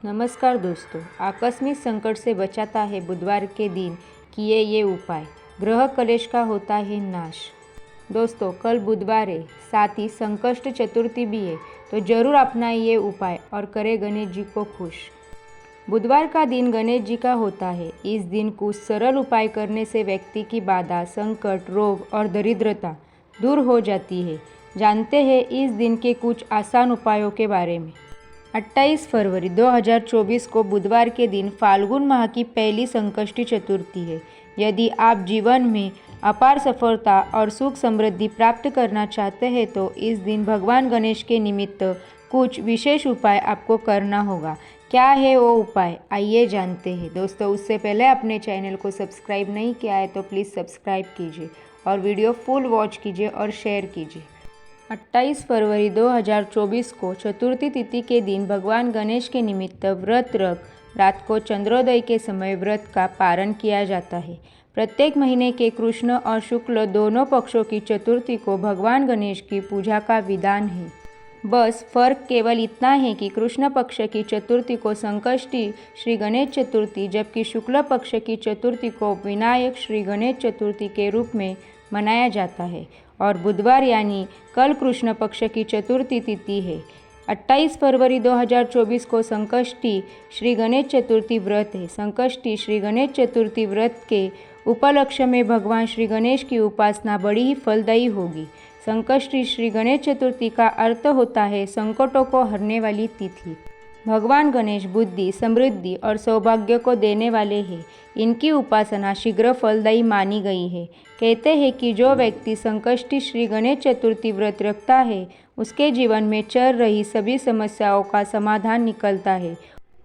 नमस्कार दोस्तों, आकस्मिक संकट से बचाता है बुधवार के दिन किए ये उपाय। ग्रह कलेश का होता है नाश। दोस्तों, कल बुधवार है, साथ ही संकष्ट चतुर्थी भी है, तो जरूर अपनाइए ये उपाय और करें गणेश जी को खुश। बुधवार का दिन गणेश जी का होता है। इस दिन कुछ सरल उपाय करने से व्यक्ति की बाधा, संकट, रोग और दरिद्रता दूर हो जाती है। जानते हैं इस दिन के कुछ आसान उपायों के बारे में। 28 फरवरी 2024 को बुधवार के दिन फाल्गुन माह की पहली संकष्टी चतुर्थी है। यदि आप जीवन में अपार सफलता और सुख समृद्धि प्राप्त करना चाहते हैं तो इस दिन भगवान गणेश के निमित्त कुछ विशेष उपाय आपको करना होगा। क्या है वो उपाय, आइए जानते हैं। दोस्तों, उससे पहले अपने चैनल को सब्सक्राइब नहीं किया है तो प्लीज़ सब्सक्राइब कीजिए और वीडियो फुल वॉच कीजिए और शेयर कीजिए। 28 फरवरी 2024 को चतुर्थी तिथि के दिन भगवान गणेश के निमित्त व्रत रख रात को चंद्रोदय के समय व्रत का पारण किया जाता है। प्रत्येक महीने के कृष्ण और शुक्ल दोनों पक्षों की चतुर्थी को भगवान गणेश की पूजा का विधान है। बस फर्क केवल इतना है कि कृष्ण पक्ष की चतुर्थी को संकष्टी श्री गणेश चतुर्थी, जबकि शुक्ल पक्ष की चतुर्थी को विनायक श्री गणेश चतुर्थी के रूप में मनाया जाता है और बुधवार यानी कल कृष्ण पक्ष की चतुर्थी तिथि है। 28 फरवरी 2024 को संकष्टी श्री गणेश चतुर्थी व्रत है। संकष्टी श्री गणेश चतुर्थी व्रत के उपलक्ष्य में भगवान श्री गणेश की उपासना बड़ी ही फलदायी होगी। संकष्टी श्री गणेश चतुर्थी का अर्थ होता है संकटों को हरने वाली तिथि। भगवान गणेश बुद्धि, समृद्धि और सौभाग्य को देने वाले हैं। इनकी उपासना शीघ्र फलदायी मानी गई है। कहते हैं कि जो व्यक्ति संकष्टी श्री गणेश चतुर्थी व्रत रखता है उसके जीवन में चल रही सभी समस्याओं का समाधान निकलता है,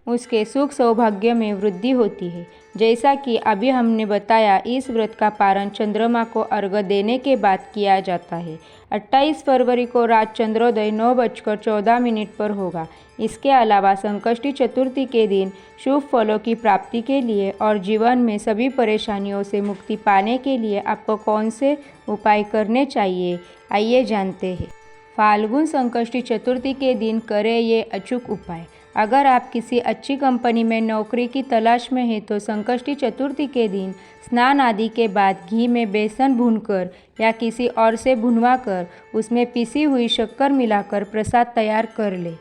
उसके सुख सौभाग्य में वृद्धि होती है। जैसा कि अभी हमने बताया, इस व्रत का पारण चंद्रमा को अर्घ्य देने के बाद किया जाता है। 28 फरवरी को रात चंद्रोदय 9:14 पर होगा। इसके अलावा संकष्टी चतुर्थी के दिन शुभ फलों की प्राप्ति के लिए और जीवन में सभी परेशानियों से मुक्ति पाने के लिए आपको कौन से उपाय करने चाहिए, आइए जानते हैं। फाल्गुन संकष्टी चतुर्थी के दिन करें ये अचूक उपाय। अगर आप किसी अच्छी कंपनी में नौकरी की तलाश में हैं तो संकष्टी चतुर्थी के दिन स्नान आदि के बाद घी में बेसन भूनकर या किसी और से भुनवाकर उसमें पिसी हुई शक्कर मिलाकर प्रसाद तैयार कर ले।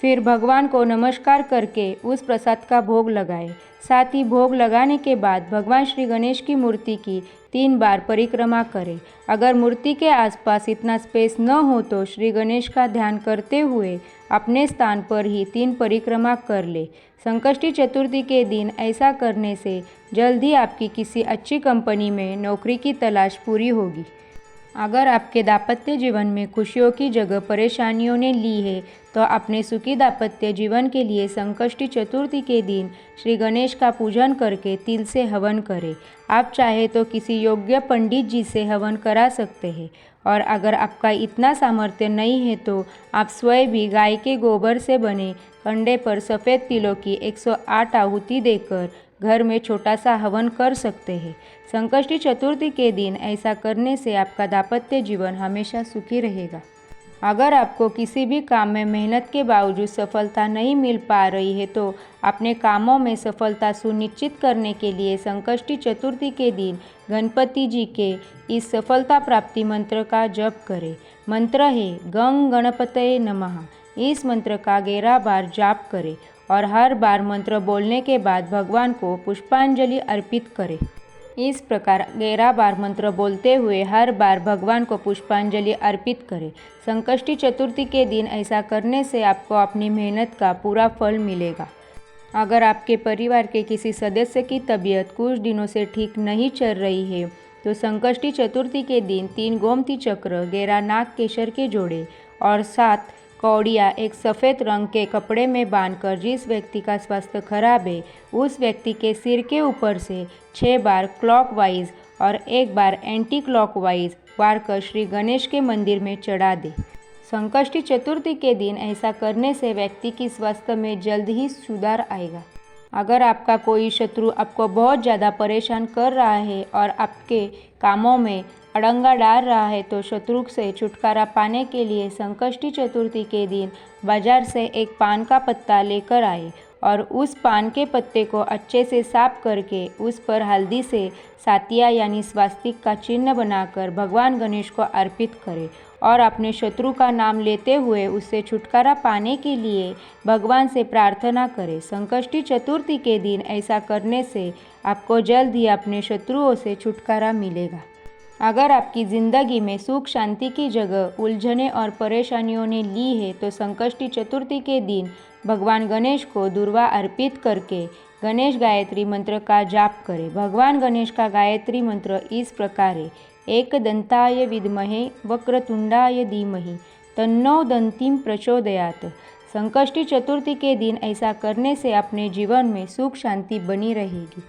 फिर भगवान को नमस्कार करके उस प्रसाद का भोग लगाएं। साथ ही भोग लगाने के बाद भगवान श्री गणेश की मूर्ति की 3 बार परिक्रमा करें। अगर मूर्ति के आसपास इतना स्पेस न हो तो श्री गणेश का ध्यान करते हुए अपने स्थान पर ही 3 परिक्रमा कर ले। संकष्टी चतुर्थी के दिन ऐसा करने से जल्द ही आपकी किसी अच्छी कंपनी में नौकरी की तलाश पूरी होगी। अगर आपके दाम्पत्य जीवन में खुशियों की जगह परेशानियों ने ली है तो अपने सुखी दाम्पत्य जीवन के लिए संकष्टी चतुर्थी के दिन श्री गणेश का पूजन करके तिल से हवन करें। आप चाहे तो किसी योग्य पंडित जी से हवन करा सकते हैं और अगर आपका इतना सामर्थ्य नहीं है तो आप स्वयं भी गाय के गोबर से बने कंडे पर सफ़ेद तिलों की 108 आहुति देकर घर में छोटा सा हवन कर सकते हैं। संकष्टी चतुर्थी के दिन ऐसा करने से आपका दाम्पत्य जीवन हमेशा सुखी रहेगा। अगर आपको किसी भी काम में मेहनत के बावजूद सफलता नहीं मिल पा रही है तो अपने कामों में सफलता सुनिश्चित करने के लिए संकष्टी चतुर्थी के दिन गणपति जी के इस सफलता प्राप्ति मंत्र का जप करें। मंत्र है गंग गणपतये नमः। इस मंत्र का 11 बार जाप करें और हर बार मंत्र बोलने के बाद भगवान को पुष्पांजलि अर्पित करें। इस प्रकार 11 बार मंत्र बोलते हुए हर बार भगवान को पुष्पांजलि अर्पित करें। संकष्टी चतुर्थी के दिन ऐसा करने से आपको अपनी मेहनत का पूरा फल मिलेगा। अगर आपके परिवार के किसी सदस्य की तबीयत कुछ दिनों से ठीक नहीं चल रही है तो संकष्टी चतुर्थी के दिन 3 गोमती चक्र, 11 नाग केसर के जोड़े और 7 कौड़ियाँ एक सफ़ेद रंग के कपड़े में बांधकर जिस व्यक्ति का स्वास्थ्य खराब है उस व्यक्ति के सिर के ऊपर से 6 बार क्लॉकवाइज और 1 बार एंटी क्लॉकवाइज वार कर श्री गणेश के मंदिर में चढ़ा दे। संकष्टी चतुर्थी के दिन ऐसा करने से व्यक्ति की स्वास्थ्य में जल्द ही सुधार आएगा। अगर आपका कोई शत्रु आपको बहुत ज़्यादा परेशान कर रहा है और आपके कामों में अड़ंगा डाल रहा है तो शत्रु से छुटकारा पाने के लिए संकष्टी चतुर्थी के दिन बाजार से एक पान का पत्ता लेकर आए और उस पान के पत्ते को अच्छे से साफ करके उस पर हल्दी से सातिया यानी स्वास्तिक का चिन्ह बनाकर भगवान गणेश को अर्पित करें और अपने शत्रु का नाम लेते हुए उससे छुटकारा पाने के लिए भगवान से प्रार्थना करें। संकष्टी चतुर्थी के दिन ऐसा करने से आपको जल्द ही अपने शत्रुओं से छुटकारा मिलेगा। अगर आपकी ज़िंदगी में सुख शांति की जगह उलझने और परेशानियों ने ली है तो संकष्टी चतुर्थी के दिन भगवान गणेश को दूर्वा अर्पित करके गणेश गायत्री मंत्र का जाप करें। भगवान गणेश का गायत्री मंत्र इस प्रकार है: एकदंताय विद्महे वक्रतुंडाय धीमहि तन्नो दंतिम प्रचोदयात्। संकष्टी चतुर्थी के दिन ऐसा करने से अपने जीवन में सुख शांति बनी रहेगी।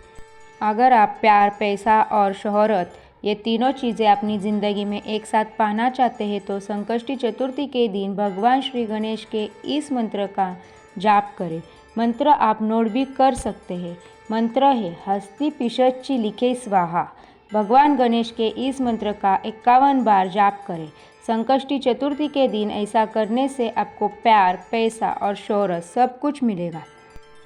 अगर आप प्यार, पैसा और शोहरत ये तीनों चीज़ें अपनी ज़िंदगी में एक साथ पाना चाहते हैं तो संकष्टी चतुर्थी के दिन भगवान श्री गणेश के इस मंत्र का जाप करें। मंत्र आप नोट भी कर सकते हैं। मंत्र है: हस्ती पिशच्ची लिखे स्वाहा। भगवान गणेश के इस मंत्र का 51 बार जाप करें। संकष्टी चतुर्थी के दिन ऐसा करने से आपको प्यार, पैसा और शोहरत सब कुछ मिलेगा।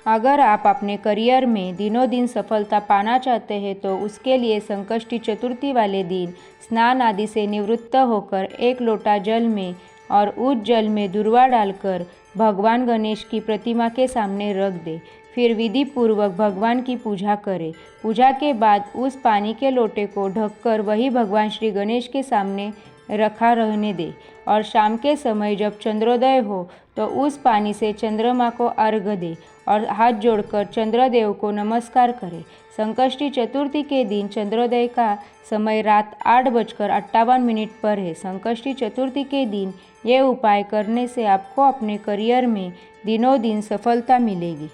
अगर आप अपने करियर में दिनों दिन सफलता पाना चाहते हैं तो उसके लिए संकष्टी चतुर्थी वाले दिन स्नान आदि से निवृत्त होकर एक लोटा जल में और उस जल में दूर्वा डालकर भगवान गणेश की प्रतिमा के सामने रख दें। फिर विधि पूर्वक भगवान की पूजा करें। पूजा के बाद उस पानी के लोटे को ढककर वही भगवान श्री गणेश के सामने रखा रहने दें और शाम के समय जब चंद्रोदय हो तो उस पानी से चंद्रमा को अर्घ्य दें और हाथ जोड़कर चंद्रदेव को नमस्कार करें। संकष्टी चतुर्थी के दिन चंद्रोदय का समय रात 8:58 पर है। संकष्टी चतुर्थी के दिन ये उपाय करने से आपको अपने करियर में दिनों दिन सफलता मिलेगी।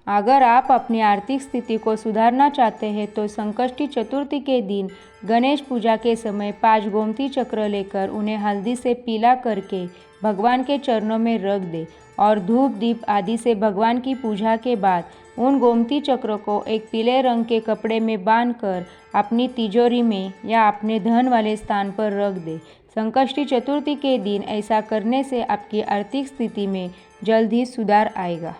अगर आप अपनी आर्थिक स्थिति को सुधारना चाहते हैं तो संकष्टी चतुर्थी के दिन गणेश पूजा के समय 5 गोमती चक्र लेकर उन्हें हल्दी से पीला करके भगवान के चरणों में रख दें और धूप दीप आदि से भगवान की पूजा के बाद उन गोमती चक्रों को एक पीले रंग के कपड़े में बांधकर अपनी तिजोरी में या अपने धन वाले स्थान पर रख दें। संकष्टी चतुर्थी के दिन ऐसा करने से आपकी आर्थिक स्थिति में जल्द ही सुधार आएगा।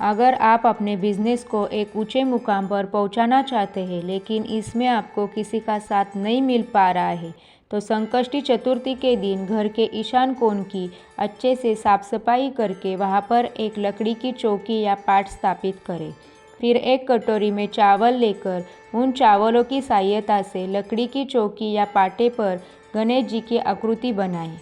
अगर आप अपने बिजनेस को एक ऊंचे मुकाम पर पहुंचाना चाहते हैं लेकिन इसमें आपको किसी का साथ नहीं मिल पा रहा है तो संकष्टी चतुर्थी के दिन घर के ईशान कोण की अच्छे से साफ सफाई करके वहां पर एक लकड़ी की चौकी या पाट स्थापित करें। फिर एक कटोरी में चावल लेकर उन चावलों की सहायता से लकड़ी की चौकी या पाटे पर गणेश जी की आकृति बनाएं।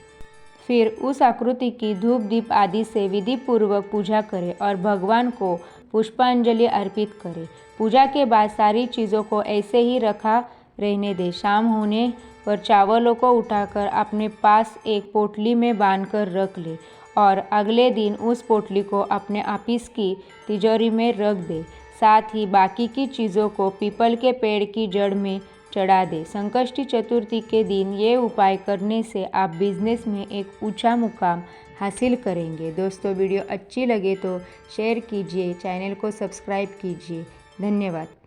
फिर उस आकृति की धूप दीप आदि से विधि पूर्वक पूजा करें और भगवान को पुष्पांजलि अर्पित करें। पूजा के बाद सारी चीज़ों को ऐसे ही रखा रहने दें। शाम होने पर चावलों को उठाकर अपने पास एक पोटली में बांधकर रख लें और अगले दिन उस पोटली को अपने ऑफिस की तिजोरी में रख दें। साथ ही बाकी की चीज़ों को पीपल के पेड़ की जड़ में चढ़ा दें। संकष्टी चतुर्थी के दिन ये उपाय करने से आप बिजनेस में एक ऊंचा मुकाम हासिल करेंगे। दोस्तों, वीडियो अच्छी लगे तो शेयर कीजिए, चैनल को सब्सक्राइब कीजिए। धन्यवाद।